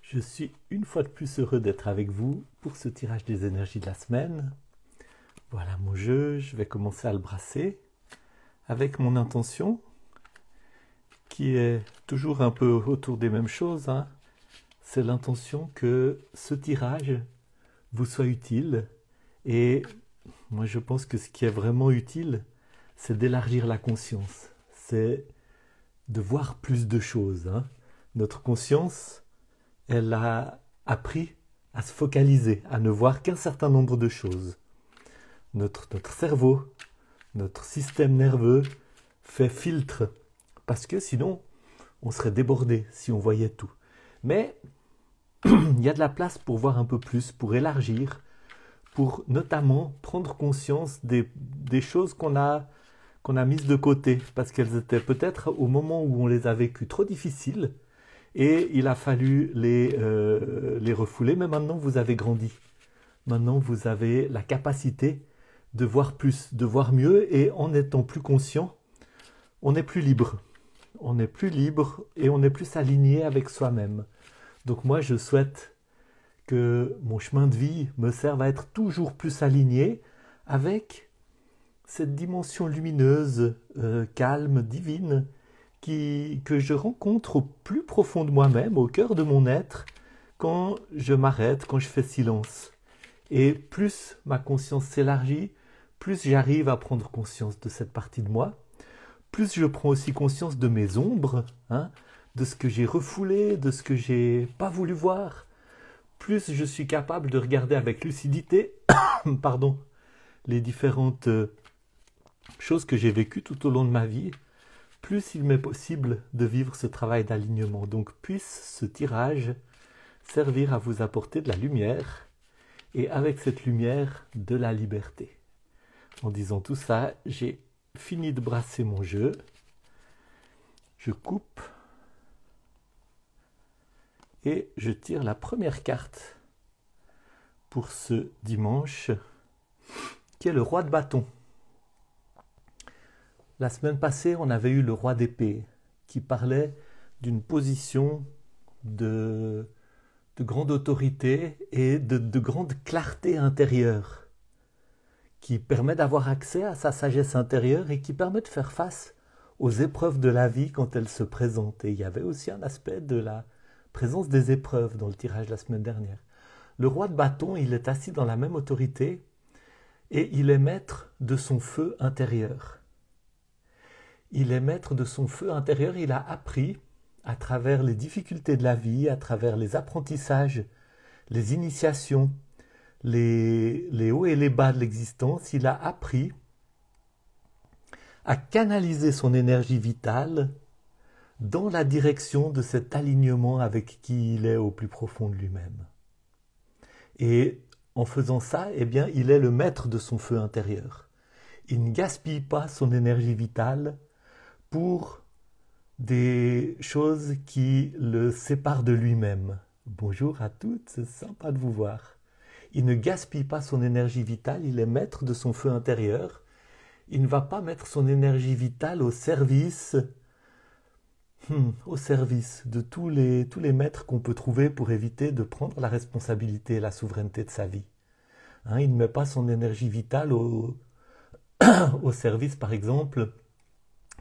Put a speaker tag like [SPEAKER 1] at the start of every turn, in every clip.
[SPEAKER 1] Je suis une fois de plus heureux d'être avec vous pour ce tirage des énergies de la semaine. Voilà mon jeu, je vais commencer à le brasser avec mon intention qui est toujours un peu autour des mêmes choses. C'est l'intention que ce tirage vous soit utile et moi je pense que ce qui est vraiment utile, c'est d'élargir la conscience, c'est de voir plus de choses. Notre conscience, elle a appris à se focaliser, à ne voir qu'un certain nombre de choses. Notre cerveau, notre système nerveux fait filtre, parce que sinon, on serait débordé si on voyait tout. Mais il y a de la place pour voir un peu plus, pour élargir, pour notamment prendre conscience des choses qu'on a mises de côté, parce qu'elles étaient peut-être au moment où on les a vécues trop difficiles, et il a fallu les refouler, mais maintenant vous avez grandi. Maintenant vous avez la capacité de voir plus, de voir mieux, et en étant plus conscient, on est plus libre. On est plus libre et on est plus aligné avec soi-même. Donc moi je souhaite que mon chemin de vie me serve à être toujours plus aligné avec cette dimension lumineuse, calme, divine, que je rencontre au plus profond de moi-même, au cœur de mon être, quand je m'arrête, quand je fais silence. Et plus ma conscience s'élargit, plus j'arrive à prendre conscience de cette partie de moi, plus je prends aussi conscience de mes ombres, de ce que j'ai refoulé, de ce que j'ai pas voulu voir, plus je suis capable de regarder avec lucidité pardon, les différentes choses que j'ai vécues tout au long de ma vie, plus il m'est possible de vivre ce travail d'alignement. Donc puisse ce tirage servir à vous apporter de la lumière, et avec cette lumière, de la liberté. En disant tout ça, j'ai fini de brasser mon jeu. Je coupe et je tire la première carte pour ce dimanche, qui est le roi de bâton. La semaine passée, on avait eu le roi d'épée qui parlait d'une position de grande autorité et de grande clarté intérieure, qui permet d'avoir accès à sa sagesse intérieure et qui permet de faire face aux épreuves de la vie quand elles se présentent. Et il y avait aussi un aspect de la présence des épreuves dans le tirage de la semaine dernière. Le roi de bâton, il est assis dans la même autorité et il est maître de son feu intérieur. Il est maître de son feu intérieur, il a appris à travers les difficultés de la vie, à travers les apprentissages, les initiations, les hauts et les bas de l'existence, il a appris à canaliser son énergie vitale dans la direction de cet alignement avec qui il est au plus profond de lui-même. Et en faisant ça, eh bien, il est le maître de son feu intérieur. Il ne gaspille pas son énergie vitale pour des choses qui le séparent de lui-même. Bonjour à toutes, c'est sympa de vous voir. Il ne gaspille pas son énergie vitale, il est maître de son feu intérieur. Il ne va pas mettre son énergie vitale au service de tous les maîtres qu'on peut trouver pour éviter de prendre la responsabilité et la souveraineté de sa vie. Il ne met pas son énergie vitale au service, par exemple,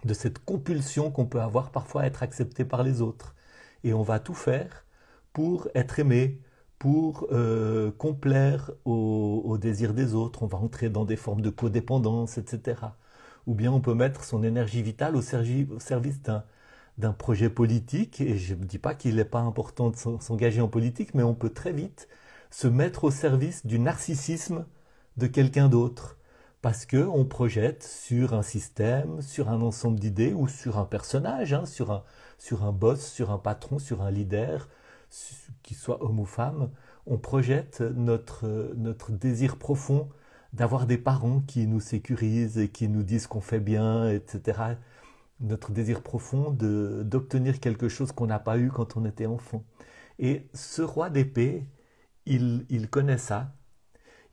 [SPEAKER 1] de cette compulsion qu'on peut avoir parfois à être accepté par les autres. Et on va tout faire pour être aimé, pour complaire aux désirs des autres. On va entrer dans des formes de codépendance, etc. Ou bien on peut mettre son énergie vitale au service d'un projet politique. Et je ne dis pas qu'il n'est pas important de s'engager en politique, mais on peut très vite se mettre au service du narcissisme de quelqu'un d'autre. Parce qu'on projette sur un système, sur un ensemble d'idées ou sur un personnage, sur un boss, sur un patron, sur un leader, qu'il soit homme ou femme. On projette notre désir profond d'avoir des parents qui nous sécurisent et qui nous disent qu'on fait bien, etc. Notre désir profond d'obtenir quelque chose qu'on n'a pas eu quand on était enfant. Et ce roi d'épée, il connaît ça.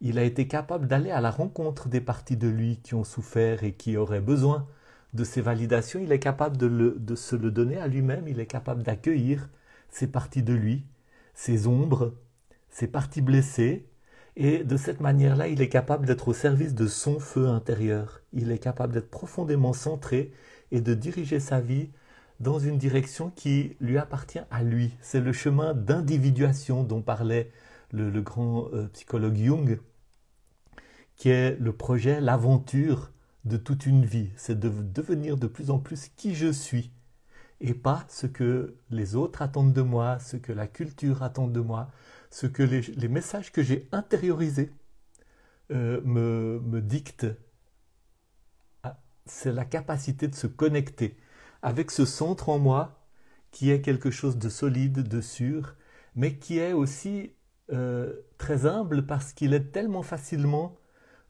[SPEAKER 1] Il a été capable d'aller à la rencontre des parties de lui qui ont souffert et qui auraient besoin de ces validations. Il est capable de se le donner à lui-même, il est capable d'accueillir ces parties de lui ses ombres, ses parties blessées, et de cette manière-là, il est capable d'être au service de son feu intérieur. Il est capable d'être profondément centré et de diriger sa vie dans une direction qui lui appartient à lui. C'est le chemin d'individuation dont parlait le grand psychologue Jung, qui est le projet, l'aventure de toute une vie. C'est de devenir de plus en plus qui je suis, et pas ce que les autres attendent de moi, ce que la culture attend de moi, ce que les messages que j'ai intériorisés me dictent. C'est la capacité de se connecter avec ce centre en moi qui est quelque chose de solide, de sûr, mais qui est aussi très humble parce qu'il est tellement facilement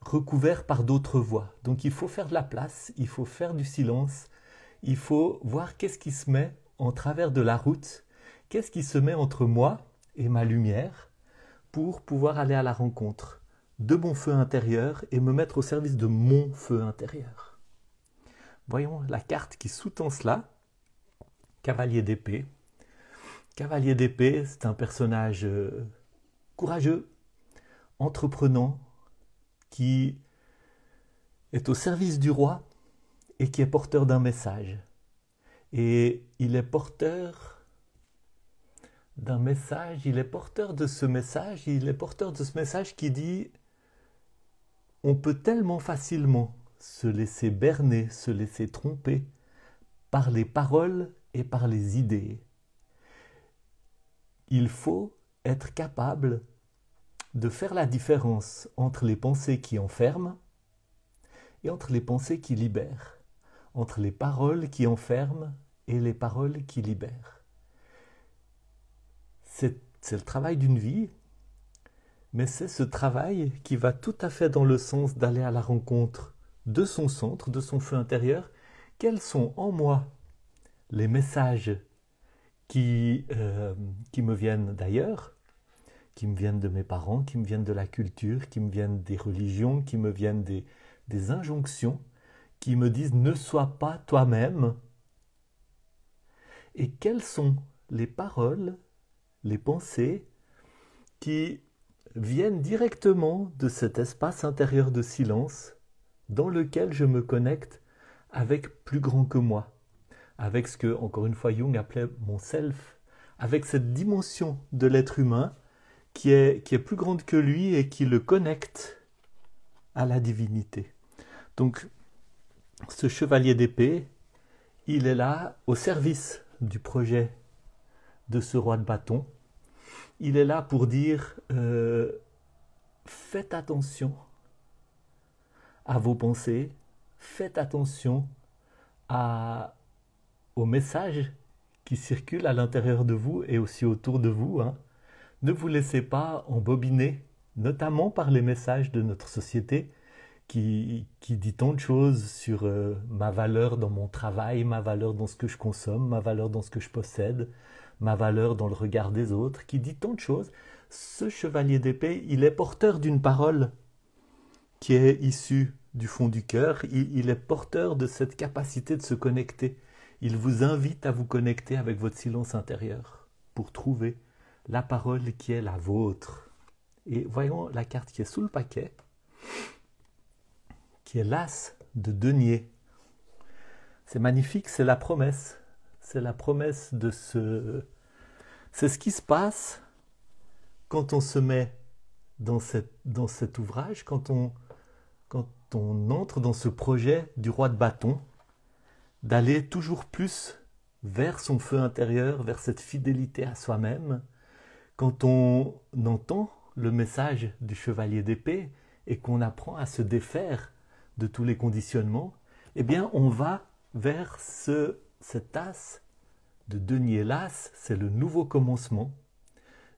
[SPEAKER 1] recouvert par d'autres voix. Donc il faut faire de la place, il faut faire du silence, il faut voir qu'est-ce qui se met en travers de la route, qu'est-ce qui se met entre moi et ma lumière pour pouvoir aller à la rencontre de mon feu intérieur et me mettre au service de mon feu intérieur. Voyons la carte qui sous-tend cela. Cavalier d'épée. Cavalier d'épée, c'est un personnage courageux, entreprenant, qui est au service du roi et qui est porteur d'un message. Et il est porteur d'un message, il est porteur de ce message, qui dit on peut tellement facilement se laisser berner, se laisser tromper par les paroles et par les idées. Il faut être capable de faire la différence entre les pensées qui enferment et entre les pensées qui libèrent, entre les paroles qui enferment et les paroles qui libèrent. C'est le travail d'une vie, mais c'est ce travail qui va tout à fait dans le sens d'aller à la rencontre de son centre, de son feu intérieur. Quels sont en moi les messages qui me viennent d'ailleurs, qui me viennent de mes parents, qui me viennent de la culture, qui me viennent des religions, qui me viennent des injonctions, qui me disent « ne sois pas toi-même ». Et quelles sont les paroles, les pensées qui viennent directement de cet espace intérieur de silence dans lequel je me connecte avec plus grand que moi, avec ce que, encore une fois, Jung appelait mon self, avec cette dimension de l'être humain qui est plus grande que lui et qui le connecte à la divinité. Donc, ce chevalier d'épée, il est là au service du projet de ce roi de bâton. Il est là pour dire faites attention à vos pensées, faites attention aux messages qui circulent à l'intérieur de vous et aussi autour de vous. Ne vous laissez pas embobiner, notamment par les messages de notre société qui dit tant de choses sur ma valeur dans mon travail, ma valeur dans ce que je consomme, ma valeur dans ce que je possède, ma valeur dans le regard des autres, qui dit tant de choses. Ce chevalier d'épée, il est porteur d'une parole qui est issue du fond du cœur. Il est porteur de cette capacité de se connecter. Il vous invite à vous connecter avec votre silence intérieur pour trouver la parole qui est la vôtre. Et voyons la carte qui est sous le paquet, qui est l'as de denier. C'est magnifique, c'est la promesse. C'est la promesse de ce... C'est ce qui se passe quand on se met dans cet ouvrage, quand on entre dans ce projet du roi de bâton, d'aller toujours plus vers son feu intérieur, vers cette fidélité à soi-même. Quand on entend le message du chevalier d'épée et qu'on apprend à se défaire de tous les conditionnements, eh bien on va vers cet as de denier. L'as, c'est le nouveau commencement,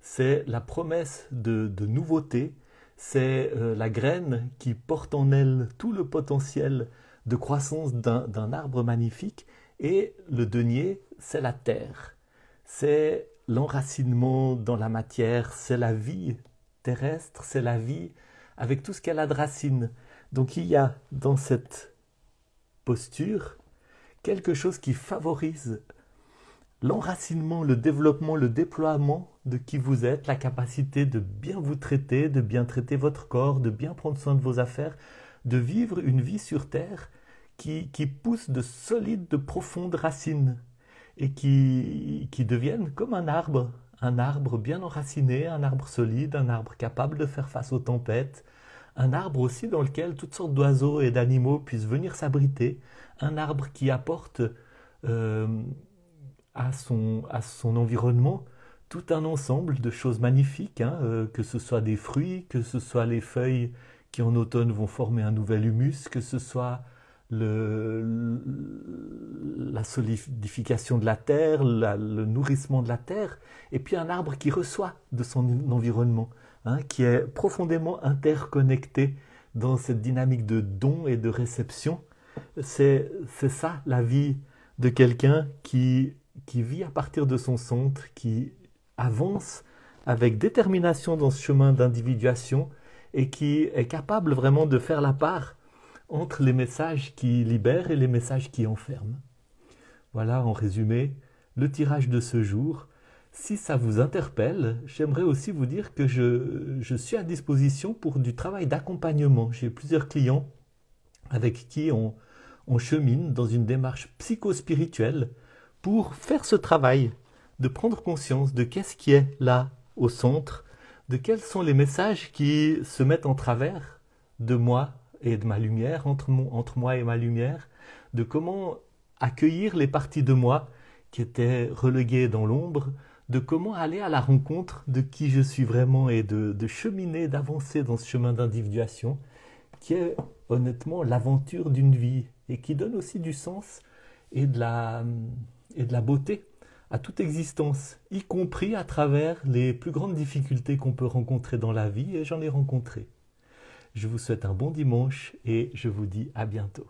[SPEAKER 1] c'est la promesse de nouveauté, c'est la graine qui porte en elle tout le potentiel de croissance d'un arbre magnifique, et le denier, c'est la terre, c'est l'enracinement dans la matière, c'est la vie terrestre, c'est la vie avec tout ce qu'elle a de racines. Donc il y a dans cette posture quelque chose qui favorise l'enracinement, le développement, le déploiement de qui vous êtes, la capacité de bien vous traiter, de bien traiter votre corps, de bien prendre soin de vos affaires, de vivre une vie sur Terre qui pousse de solides, de profondes racines et qui deviennent comme un arbre bien enraciné, un arbre solide, un arbre capable de faire face aux tempêtes, un arbre aussi dans lequel toutes sortes d'oiseaux et d'animaux puissent venir s'abriter, un arbre qui apporte à son environnement tout un ensemble de choses magnifiques, que ce soit des fruits, que ce soit les feuilles qui en automne vont former un nouvel humus, que ce soit la solidification de la terre, le nourrissement de la terre, et puis un arbre qui reçoit de son environnement, qui est profondément interconnecté dans cette dynamique de don et de réception. C'est ça la vie de quelqu'un qui vit à partir de son centre, qui avance avec détermination dans ce chemin d'individuation et qui est capable vraiment de faire la part entre les messages qui libèrent et les messages qui enferment. Voilà en résumé le tirage de ce jour. Si ça vous interpelle, j'aimerais aussi vous dire que je suis à disposition pour du travail d'accompagnement. J'ai plusieurs clients avec qui on chemine dans une démarche psychospirituelle pour faire ce travail, de prendre conscience de qu'est-ce qui est là au centre, de quels sont les messages qui se mettent en travers de moi et de ma lumière, entre moi et ma lumière, de comment accueillir les parties de moi qui étaient reléguées dans l'ombre, de comment aller à la rencontre de qui je suis vraiment et de cheminer, d'avancer dans ce chemin d'individuation qui est honnêtement l'aventure d'une vie et qui donne aussi du sens et de la beauté à toute existence, y compris à travers les plus grandes difficultés qu'on peut rencontrer dans la vie, et j'en ai rencontré. Je vous souhaite un bon dimanche et je vous dis à bientôt.